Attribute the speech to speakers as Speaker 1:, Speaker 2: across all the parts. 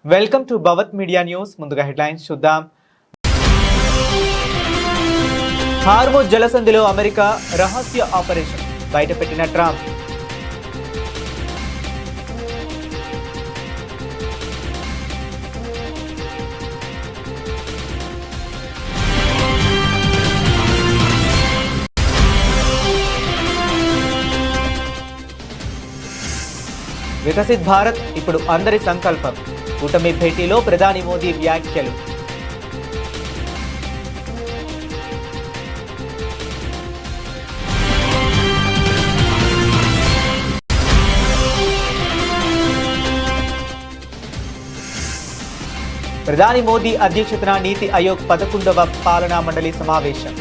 Speaker 1: Welcome to Bhavat media news. ముందుగా headlines చూద్దాం. Hormuz జలసంధిలో అమెరికా రహస్య ఆపరేషన్ బయటపెట్టిన ట్రంప్. వికసిత్ భారత్ ఇప్పుడు అందరి సంకల్పం. కూటమి భేటీలో ప్రధాని మోదీ వ్యాఖ్యలు. ప్రధాని మోదీ అధ్యక్షతన నీతి ఆయోగ్ 11వ పాలనా మండలి సమావేశం.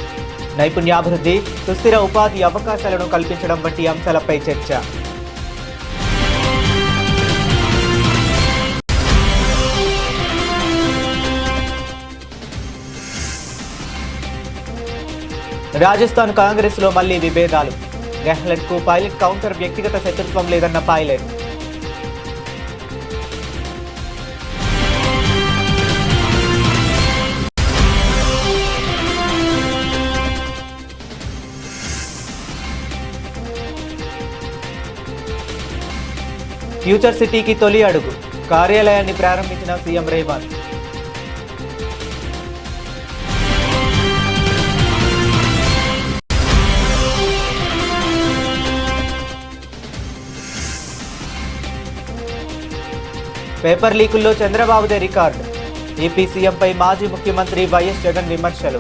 Speaker 1: నైపుణ్యాభివృద్ధి, సుస్థిర ఉపాధి అవకాశాలను కల్పించడం వంటి అంశాలపై చర్చ. రాజస్థాన్ కాంగ్రెస్ లో మళ్లీ విభేదాలు. గెహ్లట్ కు పైలట్ కౌంటర్ వ్యక్తిగత శత్రుత్వం లేదన్న పైలట్. ఫ్యూచర్ సిటీకి తొలి అడుగు. కార్యాలయాన్ని ప్రారంభించిన సీఎం రేవంత్. పేపర్ లీకుల్లో చంద్రబాబుదే రికార్డు. ఏపీ సీఎంపై మాజీ ముఖ్యమంత్రి వైఎస్ జగన్ విమర్శలు.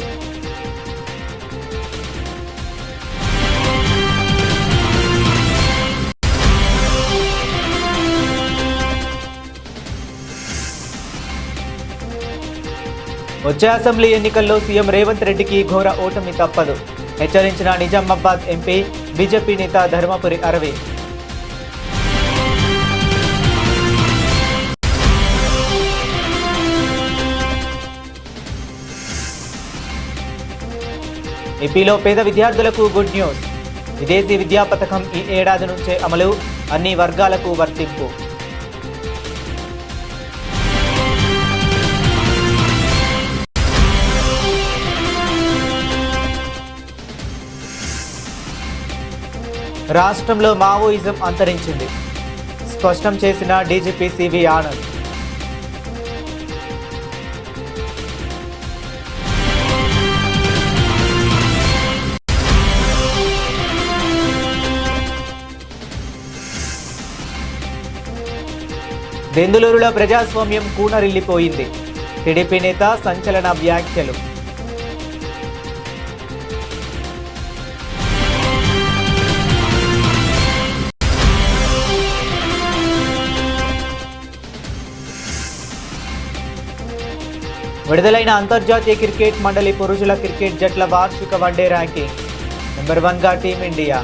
Speaker 1: వచ్చే అసెంబ్లీ ఎన్నికల్లో సీఎం రేవంత్ రెడ్డికి ఘోర ఓటమి తప్పదు. హెచ్చరించిన నిజామాబాద్ ఎంపీ బీజేపీ నేత ధర్మపురి అరవింద్. ఏపీలో పేద విద్యార్థులకు గుడ్ న్యూస్. విదేశీ విద్యా పథకం ఈ ఏడాది నుంచే అమలు. అన్ని వర్గాలకు వర్తింపు. రాష్ట్రంలో మావోయిజం అంతరించింది. స్పష్టం చేసిన డీజీపీ సివి ఆనంద్. బెందులూరులో ప్రజాస్వామ్యం కూనరిల్లిపోయింది. టీడీపీ నేత సంచలన వ్యాఖ్యలు. విడుదలైన అంతర్జాతీయ క్రికెట్ మండలి పురుషుల క్రికెట్ జట్ల వార్షిక వన్డే ర్యాంకింగ్. నెంబర్ 1గా టీమిండియా.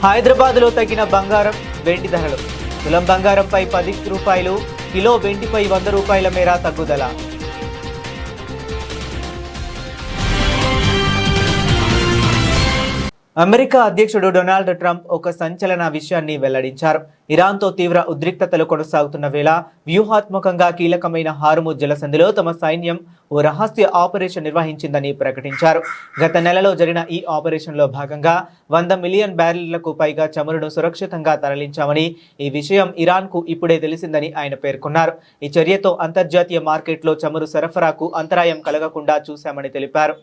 Speaker 1: హైదరాబాద్లో తగ్గిన బంగారం, వెండి ధరలు. తులం బంగారంపై 10 రూపాయలు, కిలో వెండిపై 100 రూపాయల మేర తగ్గుదల. అమెరికా అధ్యక్షుడు డొనాల్డ్ ట్రంప్ ఒక సంచలన విషయాన్ని వెల్లడించారు. ఇరాన్తో తీవ్ర ఉద్రిక్తతలు కొనసాగుతున్న వేళ వ్యూహాత్మకంగా కీలకమైన హార్మూజ్ జలసంధిలో తమ సైన్యం ఓ రహస్య ఆపరేషన్ నిర్వహించిందని ప్రకటించారు. గత నెలలో జరిగిన ఈ ఆపరేషన్లో భాగంగా 100 మిలియన్ బ్యారెళ్లకు పైగా చమురును సురక్షితంగా తరలించామని, ఈ విషయం ఇరాన్కు ఇప్పుడే తెలిసిందని ఆయన పేర్కొన్నారు. ఈ చర్యతో అంతర్జాతీయ మార్కెట్లో చమురు సరఫరాకు అంతరాయం కలగకుండా చూశామని తెలిపారు.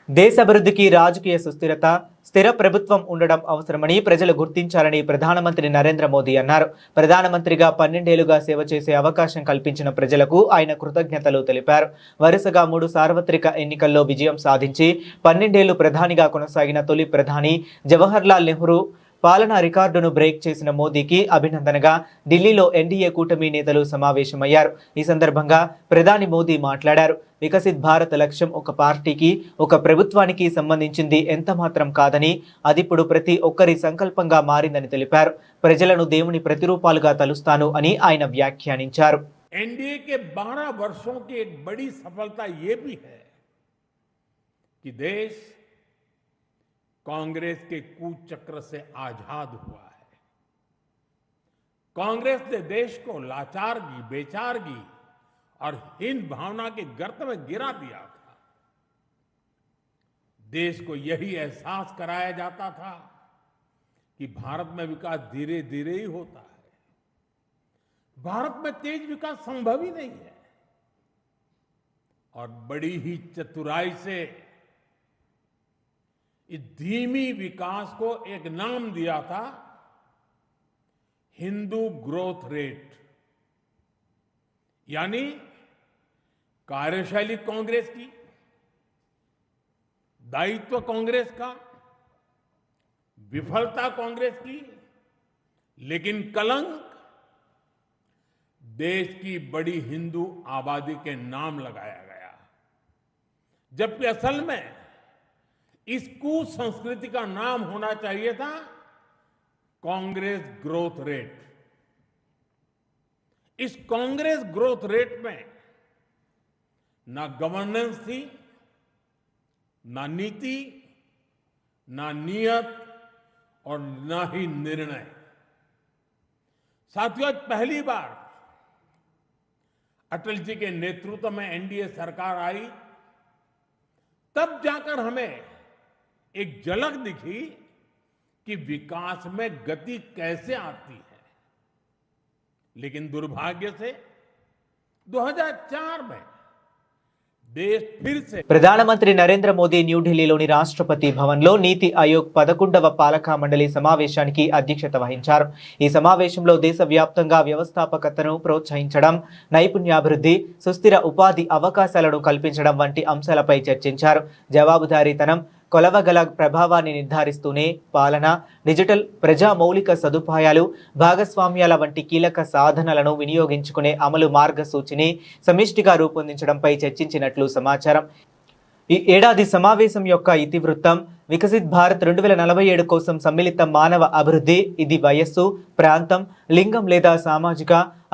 Speaker 1: దేశాభివృద్ధికి రాజకీయ సుస్థిరత, స్థిర ప్రభుత్వం ఉండడం అవసరమని ప్రజలు గుర్తించారని ప్రధానమంత్రి నరేంద్ర మోదీ అన్నారు. ప్రధానమంత్రిగా 12 ఏళ్లుగా సేవ చేసే అవకాశం కల్పించిన ప్రజలకు ఆయన కృతజ్ఞతలు తెలిపారు. వరుసగా 3 సార్వత్రిక ఎన్నికల్లో విజయం సాధించి 12 ఏళ్లు ప్రధానిగా కొనసాగిన తొలి ప్రధాని జవహర్లాల్ నెహ్రూ పాలనా రికార్డును బ్రేక్ చేసిన మోదీకి అభినందనగా ఢిల్లీలో ఎన్డీఏ కూటమి నేతలు సమావేశమయ్యారు. ఈ సందర్భంగా ప్రధాని మోదీ మాట్లాడారు. వికసిత్ భారత్ లక్ష్యం ఒక పార్టీకి, ఒక ప్రభుత్వానికి సంబంధించింది ఎంత మాత్రం కాదని, అదిప్పుడు ప్రతి ఒక్కరి సంకల్పంగా మారిందని తెలిపారు. ప్రజలను దేవుని ప్రతిరూపాలుగా తలుస్తాను అని ఆయన వ్యాఖ్యానించారు.
Speaker 2: एनडीए के 12 वर्षों की एक बड़ी सफलता ये भी है कि देश कांग्रेस के कूचक्र से आजाद हुआ है। कांग्रेस ने देश को लाचारगी, बेचारगी और हीन भावना के गर्त में गिरा दिया था। देश को यही एहसास कराया जाता था कि भारत में विकास धीरे धीरे ही होता है, भारत में तेज विकास संभव ही नहीं है। और बड़ी ही चतुराई से इस धीमी विकास को एक नाम दिया था, हिंदू ग्रोथ रेट, यानी कार्यशैली कांग्रेस की, दायित्व कांग्रेस का, विफलता कांग्रेस की, लेकिन कलंक देश की बड़ी हिंदू आबादी के नाम लगाया गया। जबकि असल में इस कुसंस्कृति का नाम होना चाहिए था कांग्रेस ग्रोथ रेट। इस कांग्रेस ग्रोथ रेट में ना गवर्नेंस थी, ना नीति, ना नियत और ना ही निर्णय। साथियों, आज पहली बार अटल जी के नेतृत्व में एनडीए सरकार आई, तब जाकर हमें एक झलक दिखी कि विकास में गति कैसे आती है। लेकिन दुर्भाग्य से 2004 में देश फिर से
Speaker 1: ప్రధానమంత్రి నరేంద్ర మోదీ న్యూఢిల్లీలోని రాష్ట్రపతి భవన్లో నీతి ఆయోగ్ 11వ పాలక మండలి సమావేశానికి అధ్యక్షత వహించారు. ఈ సమావేశంలో దేశవ్యాప్తంగా వ్యవస్థాపకతను ప్రోత్సహించడం, నైపుణ్యాభివృద్ధి, సుస్థిర ఉపాధి అవకాశాలను కల్పించడం వంటి అంశాలపై చర్చించారు. జవాబుదారీతనం, కొలవగల ప్రభావాన్ని నిర్ధారిస్తూనే పాలన, డిజిటల్, ప్రజా మౌలిక సదుపాయాలు, భాగస్వామ్యాల వంటి కీలక సాధనలను వినియోగించుకునే అమలు మార్గసూచిని సమిష్టిగా రూపొందించడంపై చర్చించినట్లు సమాచారం. ఈ ఏడాది సమావేశం యొక్క ఇతివృత్తం వికసిత్ భారత్ 2047 కోసం సమ్మిళిత మానవ అభివృద్ధి. ఇది వయస్సు, ప్రాంతం, లింగం లేదా సామాజిక,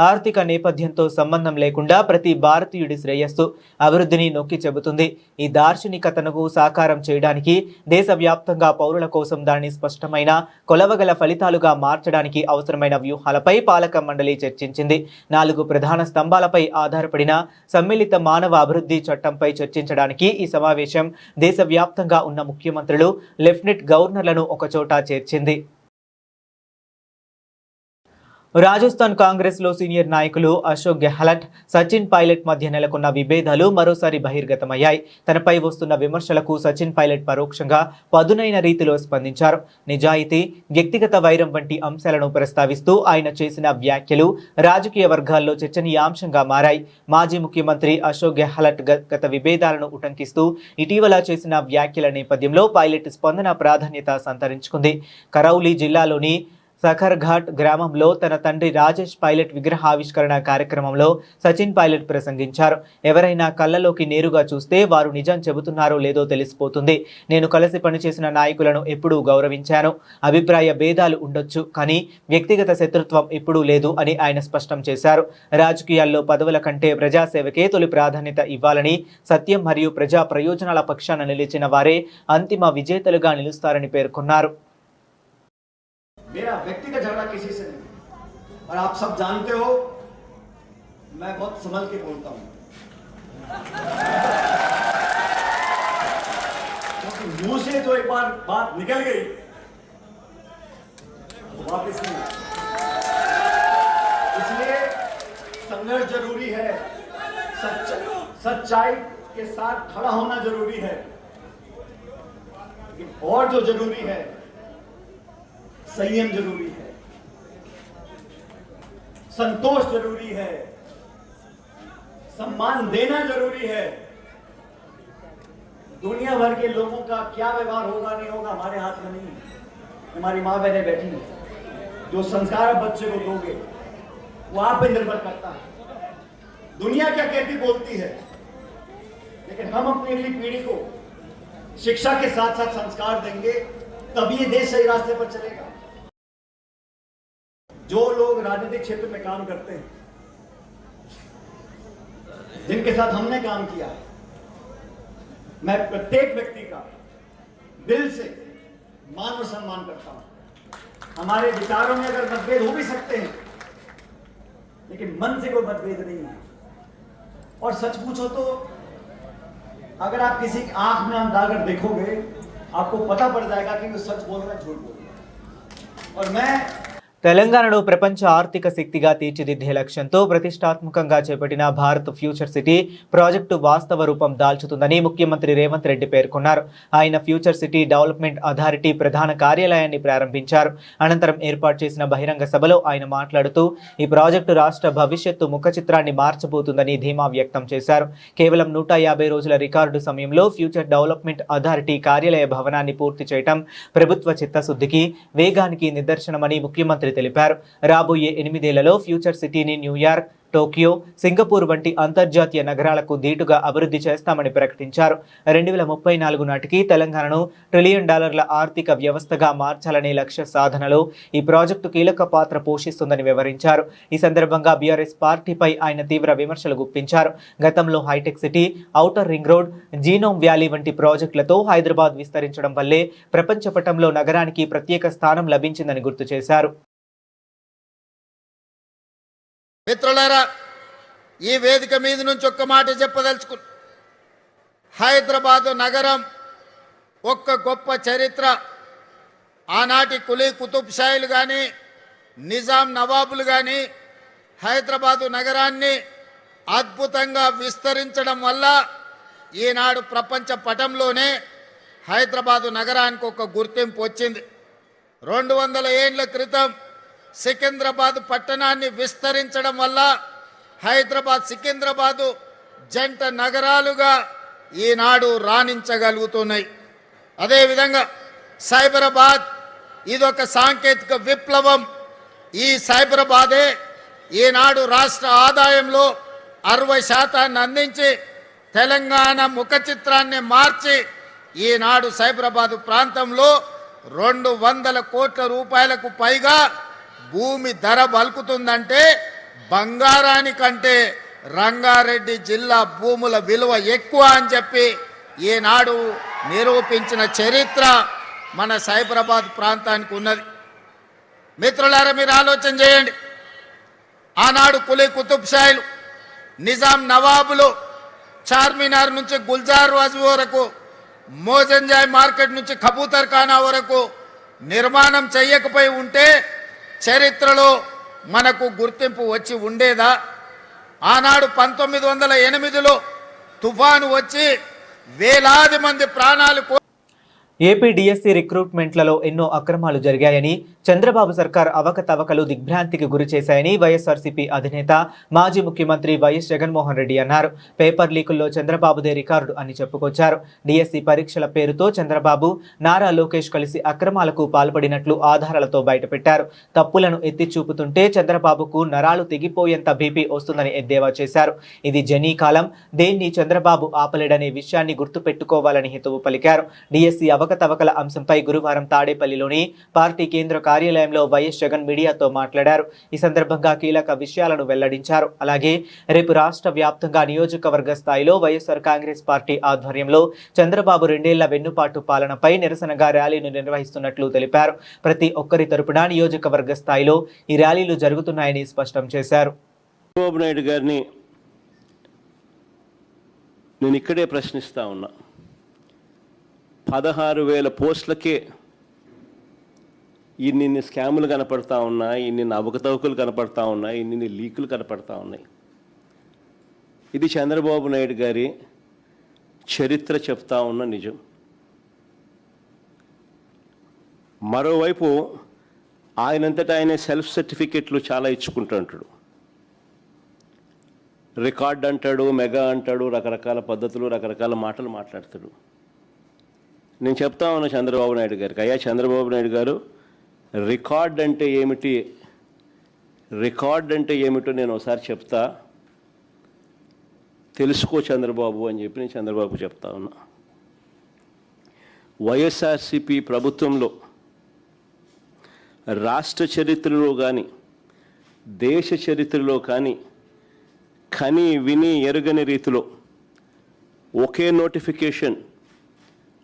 Speaker 1: ఆర్థిక నేపథ్యంతో సంబంధం లేకుండా ప్రతి భారతీయుడి శ్రేయస్సు, అభివృద్ధిని నొక్కి చెబుతుంది. ఈ దార్శనికతను సాకారం చేయడానికి దేశవ్యాప్తంగా పౌరుల కోసం దానిని స్పష్టమైన, కొలవగల ఫలితాలుగా మార్చడానికి అవసరమైన వ్యూహాలపై పాలక మండలి చర్చించింది. 4 ప్రధాన స్తంభాలపై ఆధారపడిన సమ్మిళిత మానవ అభివృద్ధి చట్టంపై చర్చించడానికి ఈ సమావేశం దేశవ్యాప్తంగా ఉన్న ముఖ్యమంత్రులు, లెఫ్టినెంట్ గవర్నర్లను ఒకచోట చేర్చింది. రాజస్థాన్ కాంగ్రెస్ లో సీనియర్ నాయకులు అశోక్ గెహ్లట్, సచిన్ పైలట్ మధ్య నెలకొన్న విభేదాలు మరోసారి బహిర్గతమయ్యాయి. తనపై వస్తున్న విమర్శలకు సచిన్ పైలట్ పరోక్షంగా పదునైన రీతిలో స్పందించారు. నిజాయితీ, వ్యక్తిగత వైరం వంటి అంశాలను ప్రస్తావిస్తూ ఆయన చేసిన వ్యాఖ్యలు రాజకీయ వర్గాల్లో చర్చనీయాంశంగా మారాయి. మాజీ ముఖ్యమంత్రి అశోక్ గెహ్లట్ గత విభేదాలను ఉటంకిస్తూ ఇటీవల చేసిన వ్యాఖ్యల నేపథ్యంలో పైలట్ స్పందన ప్రాధాన్యత సంతరించుకుంది. కరౌలి జిల్లాలోని సఖర్ఘాట్ గ్రామంలో తన తండ్రి రాజేష్ పైలట్ విగ్రహావిష్కరణ కార్యక్రమంలో సచిన్ పైలట్ ప్రసంగించారు. ఎవరైనా కళ్ళలోకి నేరుగా చూస్తే వారు నిజం చెబుతున్నారో లేదో తెలిసిపోతుంది. నేను కలిసి పనిచేసిన నాయకులను ఎప్పుడూ గౌరవించాను. అభిప్రాయ భేదాలు ఉండొచ్చు, కానీ వ్యక్తిగత శత్రుత్వం ఎప్పుడూ లేదు అని ఆయన స్పష్టం చేశారు. రాజకీయాల్లో పదవుల కంటే ప్రజాసేవకే తొలి ప్రాధాన్యత ఇవ్వాలని, సత్యం మరియు ప్రజా ప్రయోజనాల పక్షాన నిలిచిన వారే అంతిమ విజేతలుగా నిలుస్తారని పేర్కొన్నారు.
Speaker 3: मेरा व्यक्तिगत झगड़ा किसी से नहीं, और आप सब जानते हो मैं बहुत संभल के बोलता हूं, क्योंकि मुंह से जो एक बार बात निकल गई वो वापस नहीं। इसलिए संघर्ष जरूरी है, सच्चाई के साथ खड़ा होना जरूरी है, और जो जरूरी है संयम जरूरी है, संतोष जरूरी है, सम्मान देना जरूरी है। दुनिया भर के लोगों का क्या व्यवहार होगा नहीं होगा हमारे हाथ में नहीं है। हमारी माँ बहनें बैठी हैं, जो संस्कार आप बच्चे को दोगे वो आप पे निर्भर करता है। दुनिया क्या कहती बोलती है, लेकिन हम अपनी अगली पीढ़ी को शिक्षा के साथ साथ संस्कार देंगे, तभी ये देश सही रास्ते पर चलेगा। जो लोग राजनीतिक क्षेत्र में काम करते हैं जिनके साथ हमने काम किया, मैं प्रत्येक व्यक्ति का दिल से मान और सम्मान करता हूं। हमारे विचारों में अगर मतभेद हो भी सकते हैं, लेकिन मन से कोई मतभेद नहीं है। और सच पूछो तो अगर आप किसी की आंख में अंधाकर देखोगे, आपको पता पड़ जाएगा कि वो सच बोल रहा है, झूठ बोल रहा है। और मैं
Speaker 1: తెలంగాణను ప్రపంచ ఆర్థిక శక్తిగా తీర్చిదిద్దే లక్ష్యంతో ప్రతిష్టాత్మకంగా చేపట్టిన భారత్ ఫ్యూచర్ సిటీ ప్రాజెక్టు వాస్తవ రూపం దాల్చుతుందని ముఖ్యమంత్రి రేవంత్ రెడ్డి పేర్కొన్నారు. ఆయన ఫ్యూచర్ సిటీ డెవలప్మెంట్ అథారిటీ ప్రధాన కార్యాలయాన్ని ప్రారంభించారు. అనంతరం ఏర్పాటు చేసిన బహిరంగ సభలో ఆయన మాట్లాడుతూ ఈ ప్రాజెక్టు రాష్ట్ర భవిష్యత్తు ముఖ చిత్రాన్ని మార్చబోతుందని ధీమా వ్యక్తం చేశారు. కేవలం 150 రోజుల రికార్డు సమయంలో ఫ్యూచర్ డెవలప్మెంట్ అథారిటీ కార్యాలయ భవనాన్ని పూర్తి చేయడం ప్రభుత్వ చిత్తశుద్ధికి వేగానికి నిదర్శనమని ముఖ్యమంత్రి తెలిపారు. రాబోయే 8 ఏళ్లలో ఫ్యూచర్ సిటీని న్యూయార్క్, టోక్యో, సింగపూర్ వంటి అంతర్జాతీయ నగరాలకు ధీటుగా అభివృద్ధి చేస్తామని ప్రకటించారు. 2034 నాటికి తెలంగాణను $1 ట్రిలియన్ ఆర్థిక వ్యవస్థగా మార్చాలనే లక్ష్య సాధనలో ఈ ప్రాజెక్టు కీలక పాత్ర పోషిస్తుందని వివరించారు. ఈ సందర్భంగా బీఆర్ఎస్ పార్టీపై ఆయన తీవ్ర విమర్శలు గుప్పించారు. గతంలో hitech city, outer ring road, genome valley వంటి ప్రాజెక్టులతో హైదరాబాద్ విస్తరించడం వల్లే ప్రపంచ పటంలో నగరానికి ప్రత్యేక స్థానం లభించిందని గుర్తు చేశారు.
Speaker 4: మిత్రులారా, ఈ వేదిక మీద నుంచి ఒక్క మాట చెప్పదలుచుకున్నా. హైదరాబాదు నగరం ఒక్క గొప్ప చరిత్ర. ఆనాటి కులీ కుతుబ్ షాయిలు కానీ, నిజాం నవాబులు కానీ హైదరాబాదు నగరాన్ని అద్భుతంగా విస్తరించడం వల్ల ఈనాడు ప్రపంచ పటంలోనే హైదరాబాదు నగరానికి ఒక గుర్తింపు వచ్చింది. 200 ఏళ్ల క్రితం సికింద్రాబాద్ పట్టణాన్ని విస్తరించడం వల్ల హైదరాబాద్, సికింద్రాబాదు జంట నగరాలుగా ఈనాడు రాణించగలుగుతున్నాయి. అదేవిధంగా సైబరాబాద్ ఇదొక సాంకేతిక విప్లవం. ఈ సైబరాబాదే ఈనాడు రాష్ట్ర ఆదాయంలో 60% అందించి తెలంగాణ ముఖ చిత్రాన్ని మార్చి ఈనాడు సైబరాబాదు ప్రాంతంలో 200 కోట్ల రూపాయలకు పైగా భూమి ధర బలుకుతుందంటే బంగారానికంటే రంగారెడ్డి జిల్లా భూముల విలువ ఎక్కువ అని చెప్పి ఈనాడు నిరూపించిన చరిత్ర మన సైబరాబాద్ ప్రాంతానికి ఉన్నది. మిత్రులారా, మీరు ఆలోచన చేయండి. ఆనాడు కులీ కుతుబ్ షాయిలు, నిజాం నవాబులు చార్మినార్ నుంచి గుల్జార్ వాజ్ వరకు, మోజంజాయ్ మార్కెట్ నుంచి కబూతర్ ఖానా వరకు నిర్మాణం చేయకపోయి ఉంటే చరిత్రలో మనకు గుర్తింపు వచ్చి ఉండేదా? ఆనాడు 1908లో తుఫాను వచ్చి వేలాది మంది ప్రాణాలు
Speaker 1: ఏపీ డిఎస్సి రిక్రూట్మెంట్లలో ఎన్నో అక్రమాలు జరిగాయని, చంద్రబాబు సర్కార్ అవకతవకలు దిగ్భ్రాంతికి గురి చేశాయని వైఎస్ఆర్సీపీ అధినేత మాజీ ముఖ్యమంత్రి వైఎస్ జగన్మోహన్ రెడ్డి అన్నారు. పేపర్ లీకుల్లో చంద్రబాబుదే రికార్డు అని చెప్పుకొచ్చారు. డిఎస్సి పరీక్షల పేరుతో చంద్రబాబు, నారా లోకేష్ కలిసి అక్రమాలకు పాల్పడినట్లు ఆధారాలతో బయటపెట్టారు. తప్పులను ఎత్తి చూపుతుంటే చంద్రబాబుకు నరాలు తెగిపోయేంత బీపీ వస్తుందని ఎద్దేవా చేశారు. ఇది జనీ కాలం, దేన్ని చంద్రబాబు ఆపలేడనే విషయాన్ని గుర్తుపెట్టుకోవాలని హితవు పలికారు. డిఎస్సి అవకతవకల అంశంపై గురువారం తాడేపల్లిలోని పార్టీ కేంద్ర కార్యాలయంలో వైఎస్ జగన్ మీడియాతో మాట్లాడారు. ఈ సందర్భంగా కీలక విషయాలను వెల్లడించారు. అలాగే రేపు రాష్ట్ర వ్యాప్తంగా నియోజకవర్గ స్థాయిలో వైఎస్ఆర్ కాంగ్రెస్ పార్టీ ఆధ్వర్యంలో చంద్రబాబు 2 ఏళ్ల వెన్నుపాటు పాలనపై నిరసనగా ర్యాలీను నిర్వహిస్తున్నట్లు తెలిపారు. ప్రతి ఒక్కరి తరపున నియోజకవర్గ స్థాయిలో ఈ ర్యాలీలు జరుగుతున్నాయని స్పష్టం చేశారు.
Speaker 5: చంద్రబాబు నాయుడు గారిని నేను ఇక్కడే ప్రశ్నిస్తా ఉన్నా. 16,000 పోస్టులకే ఇన్ని స్కాములు కనపడతా ఉన్నాయి, ఇన్ని అవకతవకలు కనపడతా ఉన్నాయి, ఇన్ని లీకులు కనపడతా ఉన్నాయి. ఇది చంద్రబాబు నాయుడు గారి చరిత్ర చెప్తా ఉన్న నిజం. మరోవైపు ఆయనంతటా ఆయన సెల్ఫ్ సర్టిఫికెట్లు చాలా ఇచ్చుకుంటుంటాడు. రికార్డ్ అంటాడు, మెగా అంటాడు, రకరకాల పద్ధతులు, రకరకాల మాటలు మాట్లాడతాడు. నేను చెప్తా ఉన్నా చంద్రబాబు నాయుడు గారికి, అయ్యా చంద్రబాబు నాయుడు గారు, రికార్డ్ అంటే ఏమిటి, రికార్డ్ అంటే ఏమిటో నేను ఒకసారి చెప్తా, తెలుసుకో చంద్రబాబు అని చెప్పి నేను చంద్రబాబు చెప్తా ఉన్నా. వైఎస్ఆర్సీపీ ప్రభుత్వంలో రాష్ట్ర చరిత్రలో కానీ దేశ చరిత్రలో కానీ కని విని ఎరుగని రీతిలో ఒకే నోటిఫికేషన్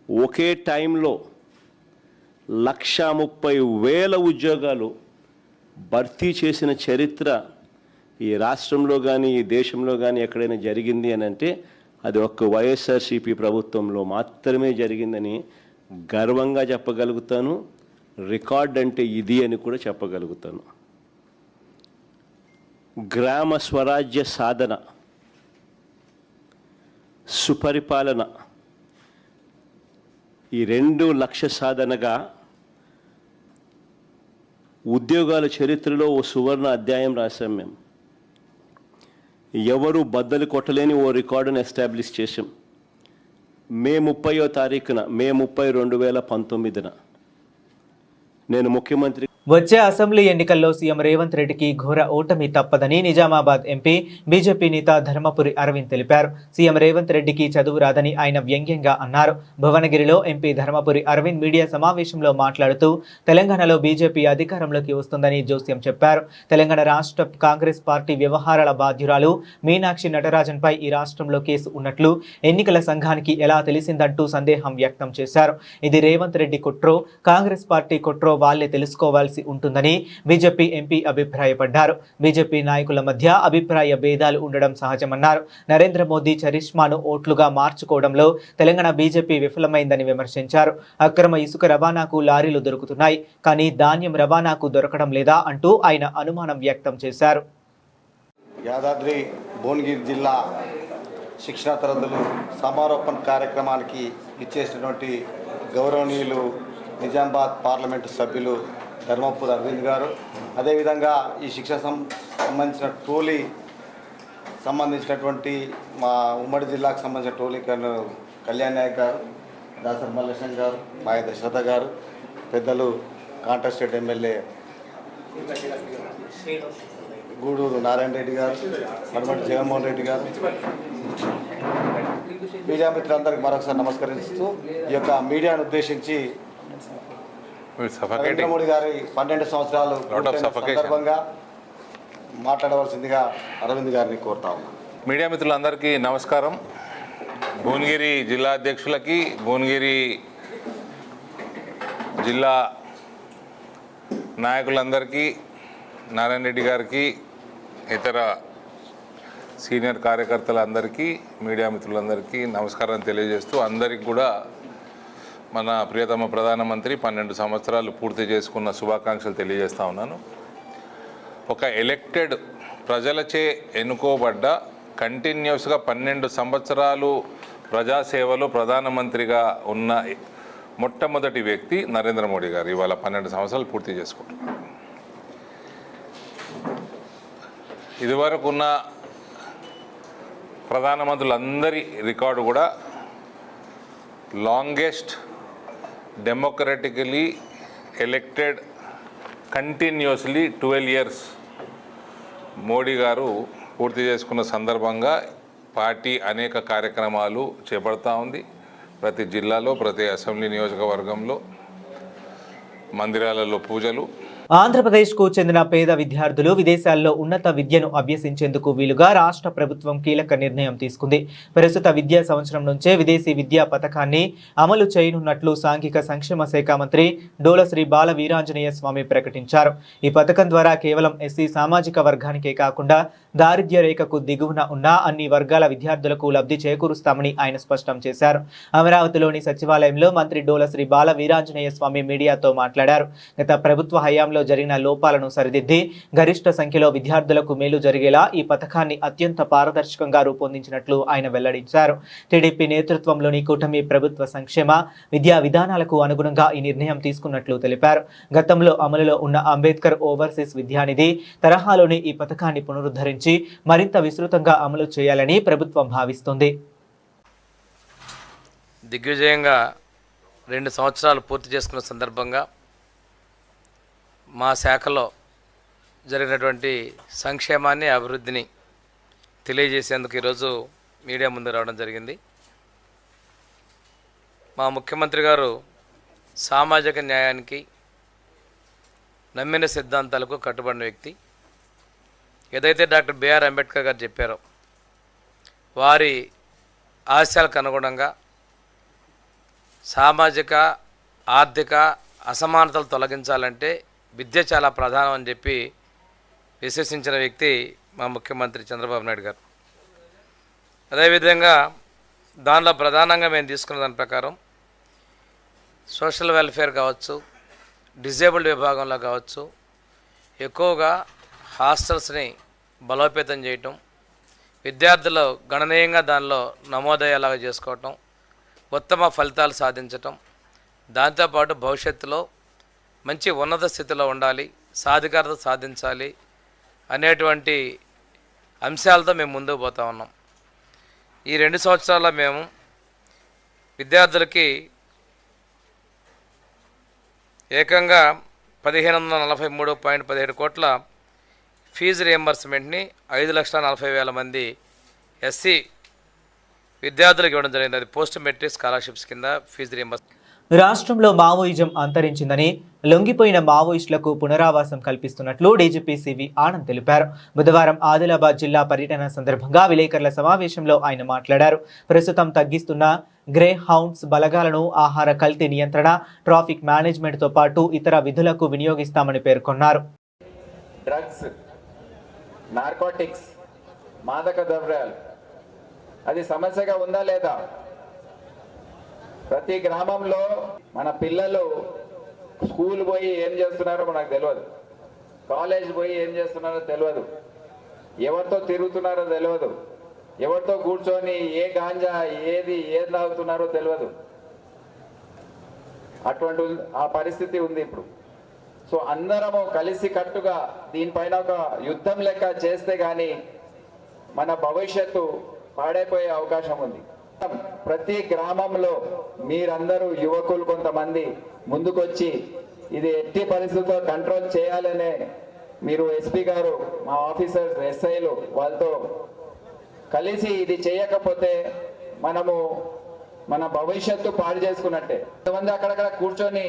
Speaker 5: ఒకే టైంలో 130,000 ఉద్యోగాలు భర్తీ చేసిన చరిత్ర ఈ రాష్ట్రంలో కానీ ఈ దేశంలో కానీ ఎక్కడైనా జరిగింది అని అంటే అది ఒక్క వైఎస్ఆర్సీపీ ప్రభుత్వంలో మాత్రమే జరిగిందని గర్వంగా చెప్పగలుగుతాను. రికార్డ్ అంటే ఇది అని కూడా చెప్పగలుగుతాను. గ్రామ స్వరాజ్య సాధన, సుపరిపాలన, ఈ 2 లక్ష్య సాధనగా ఉద్యోగాల చరిత్రలో ఓ సువర్ణ అధ్యాయం రాశాం. మేము ఎవరు బద్దలు కొట్టలేని ఓ రికార్డును ఎస్టాబ్లిష్ చేశాం. మే 30వ తారీఖున, మే 30, 2019 నేను ముఖ్యమంత్రి.
Speaker 1: వచ్చే అసెంబ్లీ ఎన్నికల్లో సీఎం రేవంత్ రెడ్డికి ఘోర ఓటమి తప్పదని నిజామాబాద్ ఎంపీ బీజేపీ నేత ధర్మపురి అరవింద్ తెలిపారు. సీఎం రేవంత్ రెడ్డికి చదువు రాదని ఆయన వ్యంగ్యంగా అన్నారు. భువనగిరిలో ఎంపీ ధర్మపురి అరవింద్ మీడియా సమావేశంలో మాట్లాడుతూ తెలంగాణలో బీజేపీ అధికారంలోకి వస్తుందని జోస్యం చెప్పారు. తెలంగాణ రాష్ట్ర కాంగ్రెస్ పార్టీ వ్యవహారాల బాధ్యురాలు మీనాక్షి నటరాజన్పై ఈ రాష్ట్రంలో కేసు ఉన్నట్లు ఎన్నికల సంఘానికి ఎలా తెలిసిందంటూ సందేహం వ్యక్తం చేశారు. ఇది రేవంత్ రెడ్డి కుట్రో కాంగ్రెస్ పార్టీ కుట్రో వాళ్లే తెలుసుకోవాల్సి ఉంటుందని బీజేపీ ఎంపీ అభిప్రాయపడ్డారు. బీజేపీ నాయకుల మధ్య అభిప్రాయ భేదాలు ఉండడం సహజమన్నారు. నరేంద్ర మోదీ చరిష్మాను ఓట్లుగా మార్చుకోవడంలో తెలంగాణ బీజేపీ విఫలమైందని విమర్శించారు. అక్రమ ఇసుక రవాణాకు లారీలు దొరుకుతున్నాయి, కానీ ధాన్యం రవాణాకు దొరకడం లేదా అంటూ ఆయన అనుమానం వ్యక్తం చేశారు.
Speaker 6: యాదాద్రి భువనగిరి జిల్లా శిక్షణ తరగతులు సమారోపణ కార్యక్రమానికి ఇచ్చేసినటువంటి గౌరవనీయులు నిజామాబాద్ పార్లమెంటు సభ్యులు ధర్మపురి అరవింద్ గారు, అదేవిధంగా ఈ శిక్షణ సంబంధించిన టోలీ సంబంధించినటువంటి మా ఉమ్మడి జిల్లాకు సంబంధించిన టోలీ కళ్యాణ్ నాయక్ గారు, దాసర్ మల్లేశం గారు, మాయ దశరథ గారు, పెద్దలు కాంటెస్టెడ్ ఎమ్మెల్యే గూడూరు నారాయణ రెడ్డి గారు, మరమటి జగన్మోహన్ రెడ్డి గారు, మీడియా మిత్రులందరికీ మరొకసారి నమస్కరిస్తూ ఈ యొక్క మీడియాను ఉద్దేశించి నరేంద్ర మోడీ గారి 12 సంవత్సరాలు సందర్భంగా మాట్లాడవలసిందిగా అరవింద్ గారిని కోరుతా ఉన్నాం.
Speaker 7: మీడియా మిత్రులందరికీ నమస్కారం. భువనగిరి జిల్లా అధ్యక్షులకి, భువనగిరి జిల్లా నాయకులందరికీ, నారాయణ రెడ్డి గారికి, ఇతర సీనియర్ కార్యకర్తలందరికీ, మీడియా మిత్రులందరికీ నమస్కారం తెలియజేస్తూ అందరికీ కూడా మన ప్రియతమ ప్రధానమంత్రి 12 సంవత్సరాలు పూర్తి చేసుకున్న శుభాకాంక్షలు తెలియజేస్తా ఉన్నాను. ఒక ఎలక్టెడ్ ప్రజలచే ఎన్నుకోబడ్డ కంటిన్యూస్గా 12 సంవత్సరాలు ప్రజాసేవలో ప్రధానమంత్రిగా ఉన్న మొట్టమొదటి వ్యక్తి నరేంద్ర మోడీ గారు ఇవాళ 12 సంవత్సరాలు పూర్తి చేసుకుంటున్నారు. ఇదివరకు ఉన్న ప్రధానమంత్రులందరి రికార్డు కూడా longest democratically elected continuously 12 years Modi గారు పూర్తి చేసుకున్న సందర్భంగా పార్టీ అనేక కార్యక్రమాలు చేపడతా ఉంది. ప్రతి జిల్లాలో, ప్రతి అసెంబ్లీ నియోజకవర్గంలో మందిరాలలో పూజలు.
Speaker 1: ఆంధ్రప్రదేశ్కు చెందిన పేద విద్యార్థులు విదేశాల్లో ఉన్నత విద్యను అభ్యసించేందుకు వీలుగా రాష్ట్ర ప్రభుత్వం కీలక నిర్ణయం తీసుకుంది. ప్రస్తుత విద్యా సంవత్సరం నుంచే విదేశీ విద్యా పథకాన్ని అమలు చేయనున్నట్లు సాంఘిక సంక్షేమ శాఖ మంత్రి డోల శ్రీ బాల వీరాంజనేయ స్వామి ప్రకటించారు. ఈ పథకం ద్వారా కేవలం ఎస్సీ సామాజిక వర్గానికే కాకుండా దారిద్ర్య రేఖకు దిగువన ఉన్న అన్ని వర్గాల విద్యార్థులకు లబ్ధి చేకూరుస్తామని ఆయన స్పష్టం చేశారు. అమరావతిలోని సచివాలయంలో మంత్రి డోల శ్రీ బాల వీరాంజనేయ స్వామి మీడియాతో మాట్లాడారు. గత ప్రభుత్వ హయాంలో జరిగిన లోపాలను సరిదిద్ది గరిష్ట సంఖ్యలో విద్యార్థులకు మేలు జరిగేలా ఈ పథకాన్ని అత్యంత పారదర్శకంగా రూపొందించినట్లు ఆయన వెల్లడించారు. టీడీపీ నేతృత్వంలోని కూటమి ప్రభుత్వ సంక్షేమ విద్యా విధానాలకు అనుగుణంగా ఈ నిర్ణయం తీసుకున్నట్లు తెలిపారు. గతంలో అమలులో ఉన్న అంబేద్కర్ ఓవర్సీస్ విద్యానిధి తరహాలోని ఈ పథకాన్ని పునరుద్ధరించి మరింత విస్తృతంగా అమలు చేయాలని ప్రభుత్వం భావిస్తుంది.
Speaker 8: దిగ్విజయంగా 2 సంవత్సరాలు పూర్తి చేసుకున్న సందర్భంగా మా శాఖలో జరిగినటువంటి సంక్షేమాన్ని, అభివృద్ధిని తెలియజేసేందుకు ఈరోజు మీడియా ముందు రావడం జరిగింది. మా ముఖ్యమంత్రి గారు సామాజిక న్యాయానికి నమ్మిన సిద్ధాంతాలకు కట్టుబడిన వ్యక్తి. ఏదైతే డాక్టర్ బిఆర్ అంబేద్కర్ గారు చెప్పారో వారి ఆశయాలకు అనుగుణంగా సామాజిక ఆర్థిక అసమానతలు తొలగించాలంటే విద్య చాలా ప్రధానం అని చెప్పి విశ్వసించిన వ్యక్తి మా ముఖ్యమంత్రి చంద్రబాబు నాయుడు గారు. అదేవిధంగా దానిలో ప్రధానంగా మేము తీసుకున్న దాని ప్రకారం సోషల్ వెల్ఫేర్ కావచ్చు, డిజేబుల్డ్ విభాగంలో కావచ్చు, ఎక్కువగా హాస్టల్స్ని బలోపేతం చేయటం, విద్యార్థులు గణనీయంగా దానిలో నమోదయ్యేలాగా చేసుకోవటం, ఉత్తమ ఫలితాలు సాధించటం, దాంతోపాటు భవిష్యత్తులో మంచి ఉన్నత స్థితిలో ఉండాలి, సాధికారత సాధించాలి అనేటువంటి అంశాలతో మేము ముందుకు పోతా ఉన్నాం. ఈ 2 సంవత్సరాల్లో మేము విద్యార్థులకి ఏకంగా 1543.17 కోట్ల ఫీజు రియంబర్స్మెంట్ని 5,40,000 మంది ఎస్సీ విద్యార్థులకు ఇవ్వడం జరిగింది. అది పోస్ట్ మెట్రిక్ స్కాలర్షిప్స్ కింద ఫీజు రియంబర్స్.
Speaker 1: రాష్ట్రంలో మావోయిజం అంతరించిందని, లొంగిపోయిన మావోయిస్టులకు పునరావాసం కల్పిస్తున్నట్లు డీజీపీ సివి ఆనంద్ తెలిపారు. బుధవారం ఆదిలాబాద్ జిల్లా పర్యటన సందర్భంగా విలేకరుల సమావేశంలో ఆయన మాట్లాడారు. ప్రస్తుతం తగ్గిస్తున్న గ్రే హౌండ్స్ బలగాలను ఆహార కల్తీ నియంత్రణ, ట్రాఫిక్ మేనేజ్మెంట్తో పాటు ఇతర విధులకు వినియోగిస్తామని పేర్కొన్నారు.
Speaker 9: డ్రగ్స్, నార్కోటిక్స్, మాదక ద్రవ్యాలు అది సమస్యగా ఉందా లేదా? ప్రతి గ్రామంలో మన పిల్లలు స్కూల్ పోయి ఏం చేస్తున్నారో మనకు తెలియదు, కాలేజ్ పోయి ఏం చేస్తున్నారో తెలియదు, ఎవరితో తిరుగుతున్నారో తెలియదు, ఎవరితో కూర్చొని ఏ గాంజా ఏది తాగుతున్నారో తెలియదు. అటువంటి ఆ పరిస్థితి ఉంది ఇప్పుడు. సో అందరము కలిసి కట్టుగా దీనిపైన ఒక యుద్ధం లెక్క చేస్తే గానీ మన భవిష్యత్తు పాడైపోయే అవకాశం ఉంది. ప్రతి గ్రామంలో మీరందరూ యువకులు కొంతమంది ముందుకొచ్చి ఇది ఎట్టి పరిస్థితుల్లో కంట్రోల్ చేయాలనే మీరు ఎస్పీ గారు, మా ఆఫీసర్స్, ఎస్ఐలు వాళ్ళతో కలిసి ఇది చేయకపోతే మనము మన భవిష్యత్తు పాడు చేసుకున్నట్టే. కొంతమంది అక్కడక్కడ కూర్చొని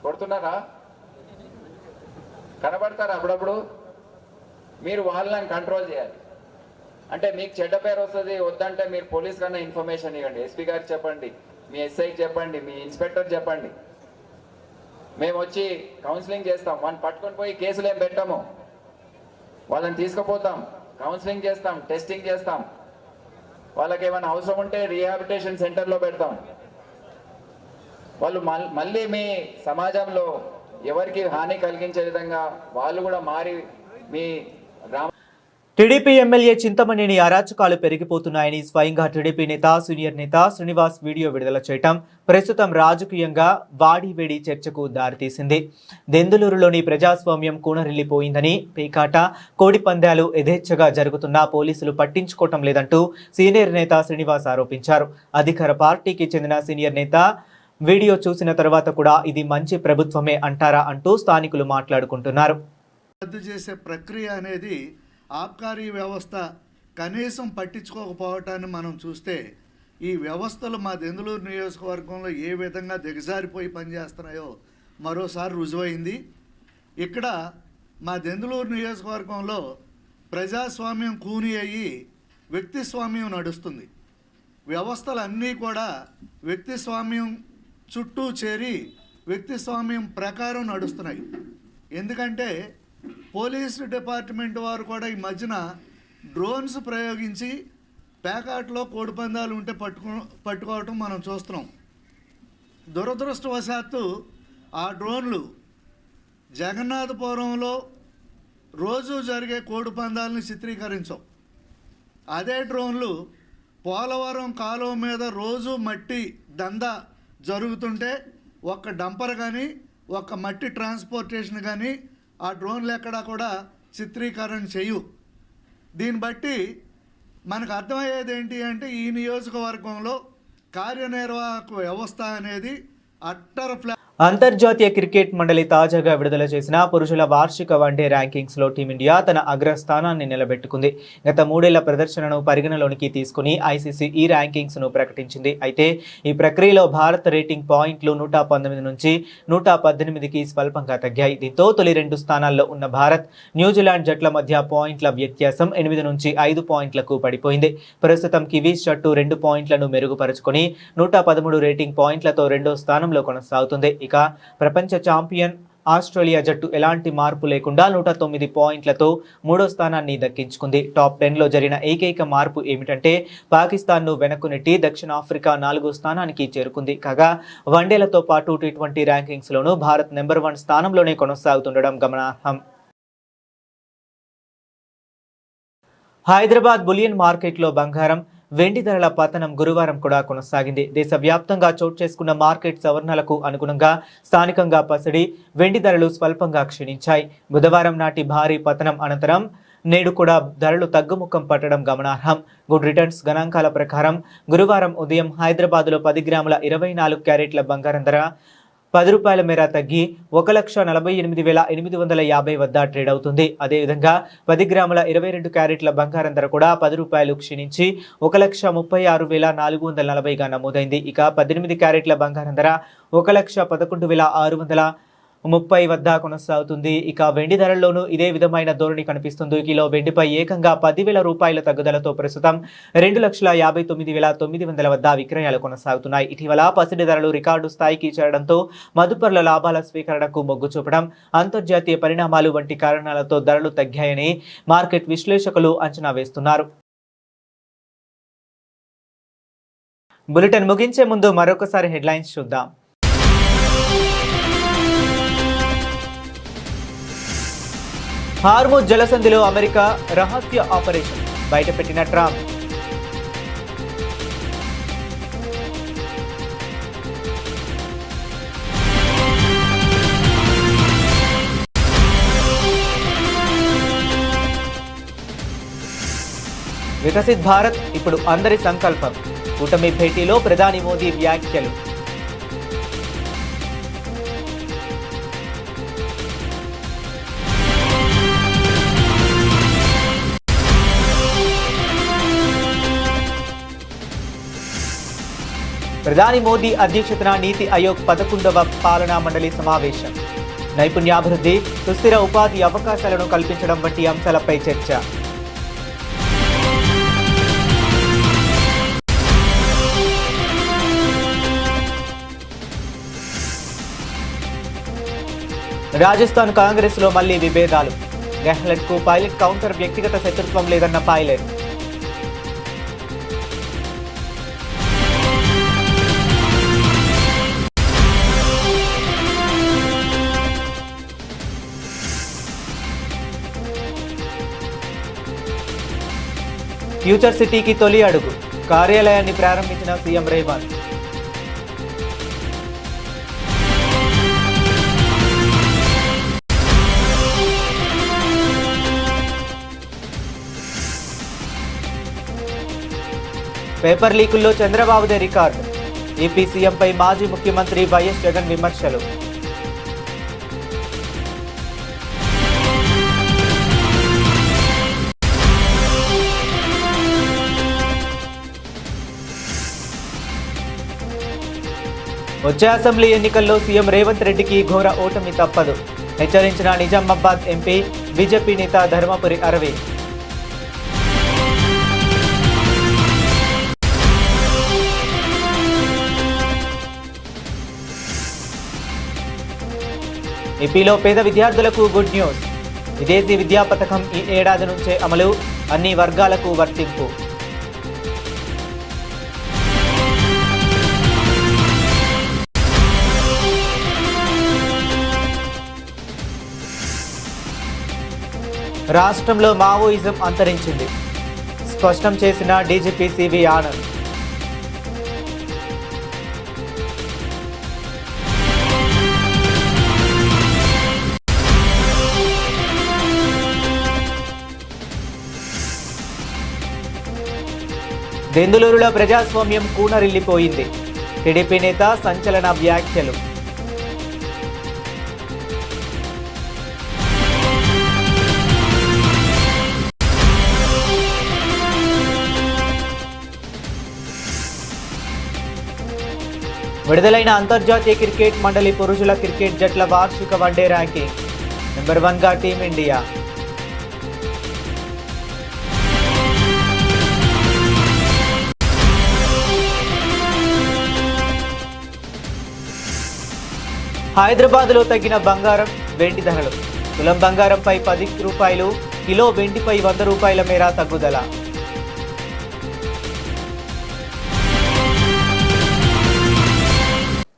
Speaker 9: కొడుతున్నారా, కనబడతారా అప్పుడప్పుడు? మీరు వాళ్ళని కంట్రోల్ చేయాలి. అంటే మీకు చెడ్డ పేరు వస్తుంది, వద్దంటే మీరు పోలీస్ కన్నా ఇన్ఫర్మేషన్ ఇవ్వండి, ఎస్పీ గారికి చెప్పండి, మీ ఎస్ఐకి చెప్పండి, మీ ఇన్స్పెక్టర్ చెప్పండి. మేము వచ్చి కౌన్సిలింగ్ చేస్తాం. వాళ్ళని పట్టుకొని పోయి కేసులు ఏం పెట్టాము, వాళ్ళని తీసుకుపోతాం, కౌన్సిలింగ్ చేస్తాం, టెస్టింగ్ చేస్తాం, వాళ్ళకి ఏమైనా అవసరం ఉంటే రీహాబిలిటేషన్ సెంటర్లో పెడతాం. వాళ్ళు మళ్ళీ మీ సమాజంలో ఎవరికి హాని కలిగించే విధంగా వాళ్ళు కూడా మారి మీ
Speaker 1: టీడీపీ ఎమ్మెల్యే చింతమనేని అరాచకాలు పెరిగిపోతున్నాయని స్వయంగా టీడీపీ నేత, సీనియర్ నేత శ్రీనివాస్ వీడియో విడుదల చేయటం ప్రస్తుతం రాజకీయంగా వాడివేడి చర్చకు దారితీసింది. దెందులూరులోని ప్రజాస్వామ్యం కూనరిల్లిపోయిందని, పేకాట, కోడిపందాలు యథేచ్ఛగా జరుగుతున్నా పోలీసులు పట్టించుకోవటం లేదంటూ సీనియర్ నేత శ్రీనివాస్ ఆరోపించారు. అధికార పార్టీకి చెందిన సీనియర్ నేత వీడియో చూసిన తర్వాత కూడా ఇది మంచి ప్రభుత్వమే అంటారా అంటూ స్థానికులు మాట్లాడుకుంటున్నారు.
Speaker 10: రద్దు చేసే ప్రక్రియ అనేది ఆబ్కారీ వ్యవస్థ కనీసం పట్టించుకోకపోవటాన్ని మనం చూస్తే ఈ వ్యవస్థలు మా దెందులూరు నియోజకవర్గంలో ఏ విధంగా దిగజారిపోయి పనిచేస్తున్నాయో మరోసారి రుజువైంది. ఇక్కడ మా దెందులూరు నియోజకవర్గంలో ప్రజాస్వామ్యం కూని అయ్యి వ్యక్తిస్వామ్యం నడుస్తుంది. వ్యవస్థలన్నీ కూడా వ్యక్తిస్వామ్యం చుట్టూ చేరి వ్యక్తిస్వామ్యం ప్రకారం నడుస్తున్నాయి. ఎందుకంటే పోలీసు డిపార్ట్మెంట్ వారు కూడా ఈ మధ్యన డ్రోన్స్ ప్రయోగించి పేకాట్లో కోడిపందాలు ఉంటే పట్టుకోవటం మనం చూస్తున్నాం. దురదృష్టవశాత్తు ఆ డ్రోన్లు జగన్నాథపురంలో రోజు జరిగే కోడిపందాలని చిత్రీకరించవు. అదే డ్రోన్లు పోలవరం కాలువ మీద రోజు మట్టి దందా జరుగుతుంటే ఒక్క డంపర్ కానీ ఒక్క మట్టి ట్రాన్స్పోర్టేషన్ కానీ ఆ డ్రోన్లు ఎక్కడా కూడా చిత్రీకరణ చేయు. దీన్ని బట్టి మనకు అర్థమయ్యేది ఏంటి అంటే ఈ నియోజకవర్గంలో కార్యనిర్వాహక వ్యవస్థ అనేది అట్టర్
Speaker 1: అంతర్జాతీయ క్రికెట్ మండలి తాజాగా విడుదల చేసిన పురుషుల వార్షిక వన్డే ర్యాంకింగ్స్లో టీమిండియా తన అగ్రస్థానాన్ని నిలబెట్టుకుంది. గత 3 ఏళ్ల ప్రదర్శనను పరిగణలోనికి తీసుకుని ఐసీసీ ఈ ర్యాంకింగ్స్ను ప్రకటించింది. అయితే ఈ ప్రక్రియలో భారత్ రేటింగ్ పాయింట్లు 119 నుంచి 118కి స్వల్పంగా తగ్గాయి. దీంతో తొలి 2 స్థానాల్లో ఉన్న భారత్, న్యూజిలాండ్ జట్ల మధ్య పాయింట్ల వ్యత్యాసం 8 నుంచి 5 పాయింట్లకు పడిపోయింది. ప్రస్తుతం కివీస్ జట్టు 2 పాయింట్లను మెరుగుపరుచుకొని 113 రేటింగ్ పాయింట్లతో 2వ స్థానంలో కొనసాగుతుంది. ఇక ప్రపంచ ఛాంపియన్ ఆస్ట్రేలియా జట్టు ఎలాంటి మార్పు లేకుండా 109 పాయింట్లతో 3వ స్థానాన్ని దక్కించుకుంది. టాప్ 10లో జరిగిన ఏకైక మార్పు ఏమిటంటే పాకిస్తాన్ను వెనక్కు నెట్టి దక్షిణాఫ్రికా 4వ స్థానానికి చేరుకుంది. కాగా వన్డేలతో పాటు టీ20 ర్యాంకింగ్స్లోనూ భారత్ నెంబర్ 1 స్థానంలోనే కొనసాగుతుండడం గమనార్హం. హైదరాబాద్ బులియన్ మార్కెట్లో బంగారం, వెండి ధరల పతనం గురువారం కూడా కొనసాగింది. దేశవ్యాప్తంగా చోటు చేసుకున్న మార్కెట్ సవరణలకు అనుగుణంగా స్థానికంగా పసిడి, వెండి ధరలు స్వల్పంగా క్షీణించాయి. బుధవారం నాటి భారీ పతనం అనంతరం నేడు కూడా ధరలు తగ్గుముఖం పట్టడం గమనార్హం. గుడ్ రిటర్న్స్ గణాంకాల ప్రకారం గురువారం ఉదయం హైదరాబాద్లో 10 గ్రాముల 24 క్యారెట్ల బంగారం ధర ₹10 మేర తగ్గి 1,48,850 వద్ద ట్రేడ్ అవుతుంది. అదేవిధంగా 10 గ్రాముల 22 క్యారెట్ల బంగారం ధర కూడా ₹10 క్షీణించి 1,36,440గా నమోదైంది. ఇక 18 క్యారెట్ల బంగారం ధర 1,11,630 వద్ద కొనసాగుతుంది. ఇక వెండి ధరల్లోనూ ఇదే విధమైన ధోరణి కనిపిస్తుంది. కిలో వెండిపై ఏకంగా ₹10,000 తగ్గుదలతో ప్రస్తుతం 2,59,900 వద్ద విక్రయాలు కొనసాగుతున్నాయి. ఇటీవల పసిడి ధరలు రికార్డు స్థాయికి చేరడంతో మదుపర్ల లాభాల స్వీకరణకు మొగ్గు చూపడం, అంతర్జాతీయ పరిణామాలు వంటి కారణాలతో ధరలు తగ్గాయని మార్కెట్ విశ్లేషకులు అంచనా వేస్తున్నారు. బులెటిన్ ముగించే ముందు మరొకసారి హెడ్లైన్స్ చూద్దాం. హార్ముజ్ జలసంధిలో అమెరికా రహస్య ఆపరేషన్ బయటపెట్టిన ట్రంప్. వికసిత్ భారత్ ఇప్పుడు అందరి సంకల్పం. కూటమి భేటీలో ప్రధాని మోదీ వ్యాఖ్యలు. ప్రధాని మోదీ అధ్యక్షతన నీతి ఆయోగ్ 11వ పాలనా మండలి సమావేశం. నైపుణ్యాభివృద్ధి, సుస్థిర ఉపాధి అవకాశాలను కల్పించడం వంటి అంశాలపై చర్చ. రాజస్థాన్ కాంగ్రెస్లో మళ్లీ విభేదాలు. గెహ్లట్కు పైలట్ కౌంటర్ వ్యక్తిగత శత్రుత్వం లేదన్న పైలట్. ఫ్యూచర్ సిటీకి తొలి అడుగు. కార్యాలయాన్ని ప్రారంభించిన సీఎం రేవంత్. పేపర్ లీకుల్లో చంద్రబాబుదే రికార్డు. ఏపీ సీఎంపై మాజీ ముఖ్యమంత్రి వైఎస్ జగన్ విమర్శలు. వచ్చే అసెంబ్లీ ఎన్నికల్లో సీఎం రేవంత్ రెడ్డికి ఘోర ఓటమి తప్పదు. హెచ్చరించిన నిజామాబాద్ ఎంపీ బీజేపీ నేత ధర్మపురి అరవింద్. ఏపీలో పేద విద్యార్థులకు గుడ్ న్యూస్. విదేశీ విద్యా పథకం ఈ ఏడాది నుంచే అమలు. అన్ని వర్గాలకు వర్తింపు. రాష్ట్రంలో మావోయిజం అంతరించింది. స్పష్టం చేసిన డీజీపీ సివి ఆనంద్. దెందులూరులో ప్రజాస్వామ్యం కూనరిల్లిపోయింది. టీడీపీ నేత సంచలన వ్యాఖ్యలు. విడుదలైన అంతర్జాతీయ క్రికెట్ మండలి పురుషుల క్రికెట్ జట్ల వార్షిక వన్డే ర్యాంకింగ్. నెంబర్ 1గా టీమిండియా. హైదరాబాద్లో తగ్గిన బంగారం, వెండి ధరలు. తులం బంగారంపై 10 రూపాయలు, కిలో వెండిపై 100 రూపాయల మేర తగ్గుదల.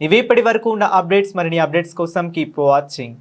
Speaker 1: ఇవి ఇప్పటి వరకు ఉన్న అప్డేట్స్. మరిన్ని అప్డేట్స్ కోసం కీప్ వాచింగ్.